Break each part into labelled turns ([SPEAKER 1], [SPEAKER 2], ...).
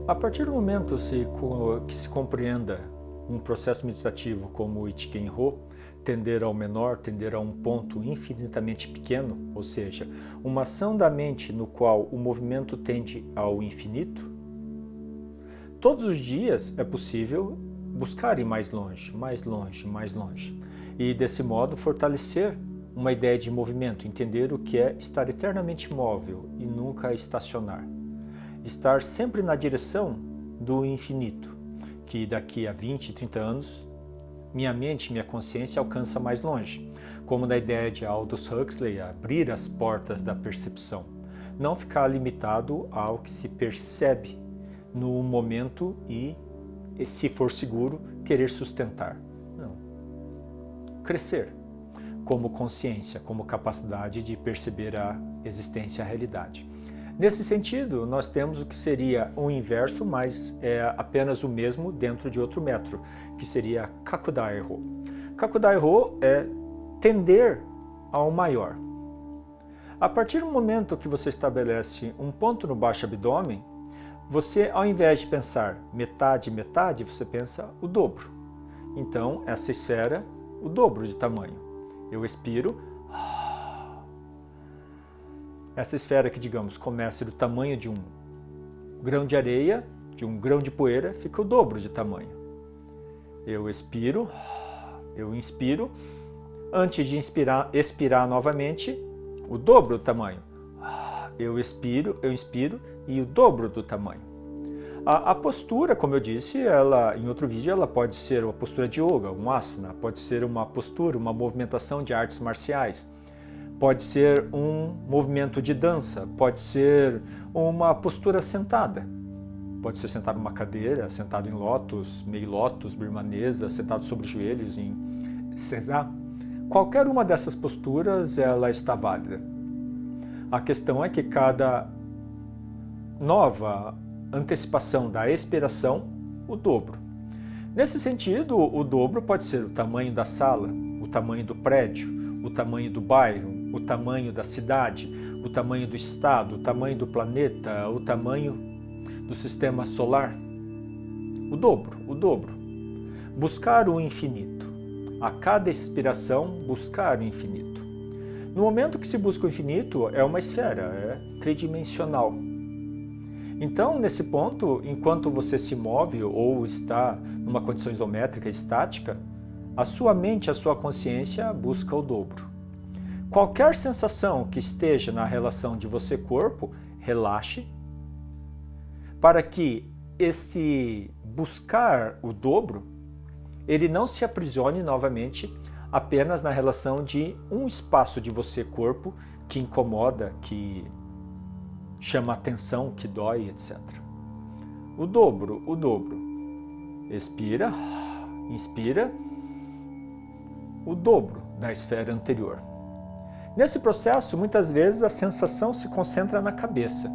[SPEAKER 1] A partir do momento que se compreenda um processo meditativo como o Ichigen-Ryo, tender ao menor, tender a um ponto infinitamente pequeno, ou seja, uma ação da mente no qual o movimento tende ao infinito, todos os dias é possível buscar ir mais longe, mais longe, mais longe. E desse modo fortalecer uma ideia de movimento, entender o que é estar eternamente móvel e nunca estacionar. Estar sempre na direção do infinito, que daqui a 20, 30 anos, minha mente, minha consciência alcança mais longe. Como na ideia de Aldous Huxley, abrir as portas da percepção. Não ficar limitado ao que se percebe no momento e, se for seguro, querer sustentar. Não. Crescer como consciência, como capacidade de perceber a existência e a realidade. Nesse sentido, nós temos o que seria o inverso, mas é apenas o mesmo dentro de outro método, que seria Kakudai-Ryo. Kakudai-Ryo é tender ao maior. A partir do momento que você estabelece um ponto no baixo abdômen, você, ao invés de pensar metade, metade, você pensa o dobro. Então, essa esfera, o dobro de tamanho. Eu expiro. Essa esfera que, digamos, começa do tamanho de um grão de areia, de um grão de poeira, fica o dobro de tamanho. Eu expiro, eu inspiro. Antes de expirar novamente, o dobro do tamanho. Eu inspiro e o dobro do tamanho. A postura, como eu disse, em outro vídeo, ela pode ser uma postura de yoga, um asana, pode ser uma postura, uma movimentação de artes marciais, pode ser um movimento de dança, pode ser uma postura sentada. Pode ser sentado numa cadeira, sentado em lótus, meio lótus, birmanesa, sentado sobre os joelhos, em sesá. Qualquer uma dessas posturas, ela está válida. A questão é que cada nova antecipação da expiração, o dobro. Nesse sentido, o dobro pode ser o tamanho da sala, o tamanho do prédio, o tamanho do bairro, o tamanho da cidade, o tamanho do estado, o tamanho do planeta, o tamanho do sistema solar. O dobro. Buscar o infinito. A cada expiração, buscar o infinito. No momento que se busca o infinito, é uma esfera, é tridimensional. Então, nesse ponto, enquanto você se move ou está numa condição isométrica estática, a sua mente, a sua consciência busca o dobro. Qualquer sensação que esteja na relação de você-corpo, relaxe, para que esse buscar o dobro, ele não se aprisione novamente apenas na relação de um espaço de você-corpo que incomoda, que chama atenção, que dói, etc. O dobro. Expira, inspira, o dobro da esfera anterior. Nesse processo, muitas vezes a sensação se concentra na cabeça.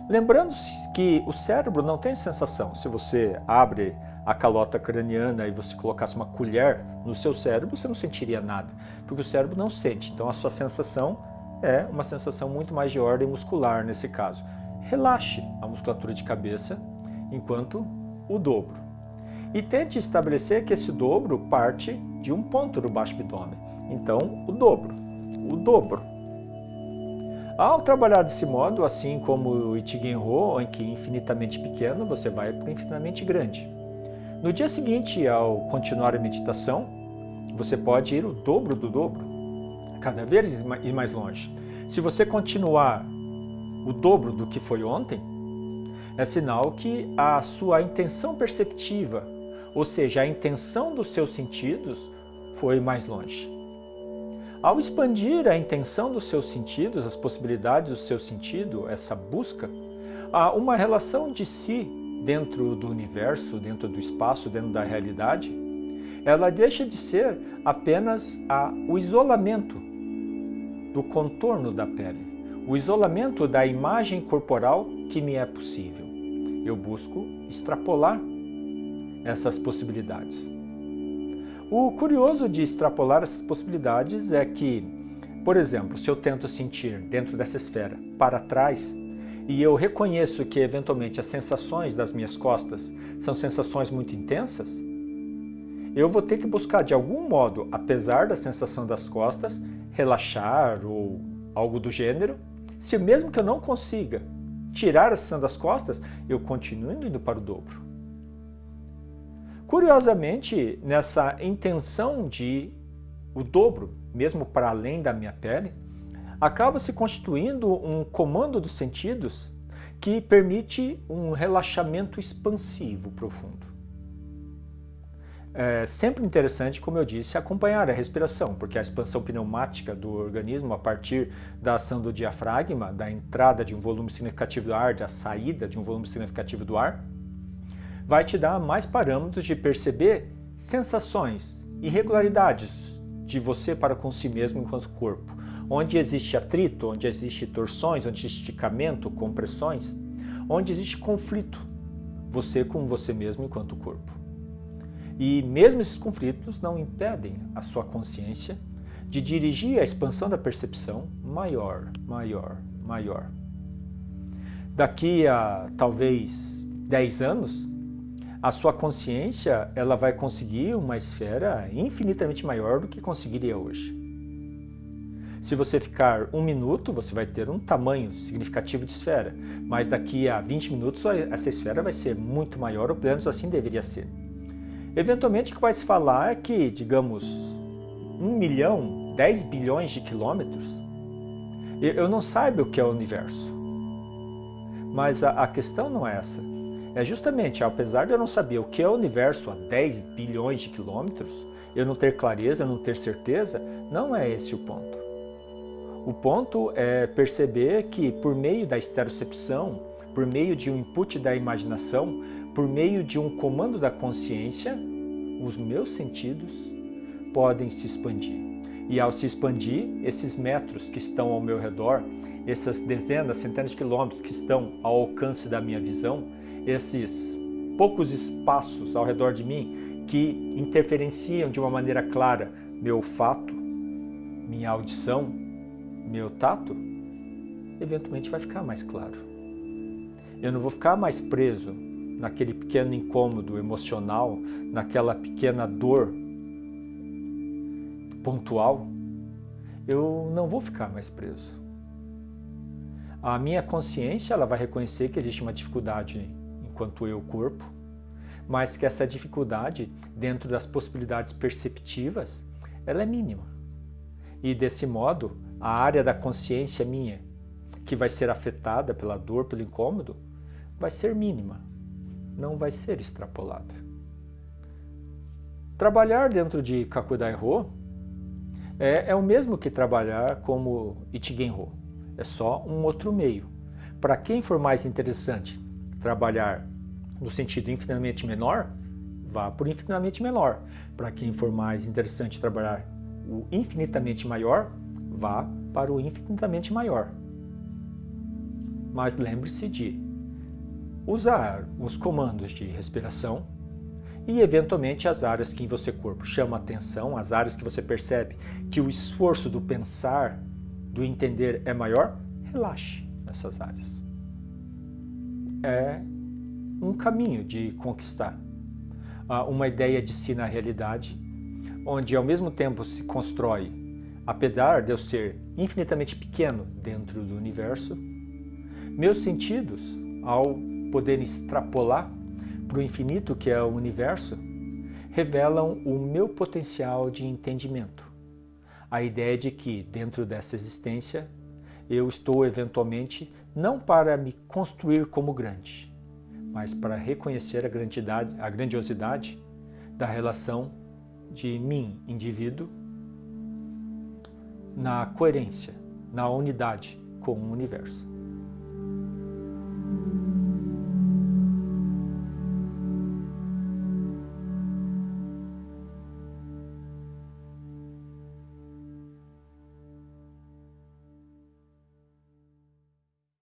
[SPEAKER 1] Lembrando-se que o cérebro não tem sensação. Se você abre a calota craniana e você colocasse uma colher no seu cérebro, você não sentiria nada, porque o cérebro não sente. Então a sua sensação é uma sensação muito mais de ordem muscular nesse caso. Relaxe a musculatura de cabeça enquanto o dobro. E tente estabelecer que esse dobro parte de um ponto do baixo abdômen. Então, o dobro. Ao trabalhar desse modo, assim como o Ichigen-Ryo, em que infinitamente pequeno, você vai para o infinitamente grande. No dia seguinte, ao continuar a meditação, você pode ir o dobro do dobro, cada vez ir mais longe. Se você continuar o dobro do que foi ontem, é sinal que a sua intenção perceptiva, ou seja, a intenção dos seus sentidos, foi mais longe. Ao expandir a intenção dos seus sentidos, as possibilidades do seu sentido, essa busca, há uma relação de si dentro do universo, dentro do espaço, dentro da realidade, ela deixa de ser apenas o isolamento do contorno da pele, o isolamento da imagem corporal que me é possível. Eu busco extrapolar essas possibilidades. O curioso de extrapolar essas possibilidades é que, por exemplo, se eu tento sentir dentro dessa esfera para trás, e eu reconheço que eventualmente as sensações das minhas costas são sensações muito intensas, eu vou ter que buscar de algum modo, apesar da sensação das costas, relaxar ou algo do gênero. Se mesmo que eu não consiga tirar a sensação das costas, eu continuo indo para o dobro. Curiosamente, nessa intenção de o dobro, mesmo para além da minha pele, acaba se constituindo um comando dos sentidos que permite um relaxamento expansivo profundo. É sempre interessante, como eu disse, acompanhar a respiração, porque a expansão pneumática do organismo a partir da ação do diafragma, da entrada de um volume significativo do ar, da saída de um volume significativo do ar, vai te dar mais parâmetros de perceber sensações, irregularidades de você para com si mesmo enquanto corpo. Onde existe atrito, onde existe torções, onde existe esticamento, compressões, onde existe conflito, você com você mesmo enquanto corpo. E mesmo esses conflitos não impedem a sua consciência de dirigir a expansão da percepção maior, maior, maior. Daqui a talvez 10 anos, a sua consciência ela vai conseguir uma esfera infinitamente maior do que conseguiria hoje. Se você ficar 1 minuto, você vai ter um tamanho significativo de esfera, mas daqui a 20 minutos essa esfera vai ser muito maior, ou pelo menos assim deveria ser. Eventualmente o que vai se falar é que, digamos, 1 milhão, 10 bilhões de quilômetros, eu não saiba o que é o universo. Mas a questão não é essa. É justamente, apesar de eu não saber o que é o universo a 10 bilhões de quilômetros, eu não ter clareza, eu não ter certeza, não é esse o ponto. O ponto é perceber que por meio da estereocepção, por meio de um input da imaginação, por meio de um comando da consciência, os meus sentidos podem se expandir. E ao se expandir, esses metros que estão ao meu redor, essas dezenas, centenas de quilômetros que estão ao alcance da minha visão, esses poucos espaços ao redor de mim que interferenciam de uma maneira clara meu olfato, minha audição, meu tato, eventualmente vai ficar mais claro. Eu não vou ficar mais preso naquele pequeno incômodo emocional, naquela pequena dor pontual. Eu não vou ficar mais preso. A minha consciência ela vai reconhecer que existe uma dificuldade enquanto eu, corpo, mas que essa dificuldade, dentro das possibilidades perceptivas, ela é mínima. E desse modo, a área da consciência minha, que vai ser afetada pela dor, pelo incômodo, vai ser mínima, não vai ser extrapolada. Trabalhar dentro de Kakudai-Rho é o mesmo que trabalhar como Ichigen-Rho, é só um outro meio. Para quem for mais interessante trabalhar no sentido infinitamente menor, vá por infinitamente menor. Para quem for mais interessante trabalhar o infinitamente maior, vá para o infinitamente maior. Mas lembre-se de usar os comandos de respiração e, eventualmente, as áreas que em você corpo chama atenção, as áreas que você percebe que o esforço do pensar, do entender é maior, relaxe nessas áreas. É um caminho de conquistar uma ideia de si na realidade, onde ao mesmo tempo se constrói, apesar de eu ser infinitamente pequeno dentro do universo, meus sentidos, ao poderem extrapolar para o infinito que é o universo, revelam o meu potencial de entendimento. A ideia de que, dentro dessa existência, eu estou eventualmente não para me construir como grande, mas para reconhecer a grandiosidade da relação de mim, indivíduo, na coerência, na unidade com o universo.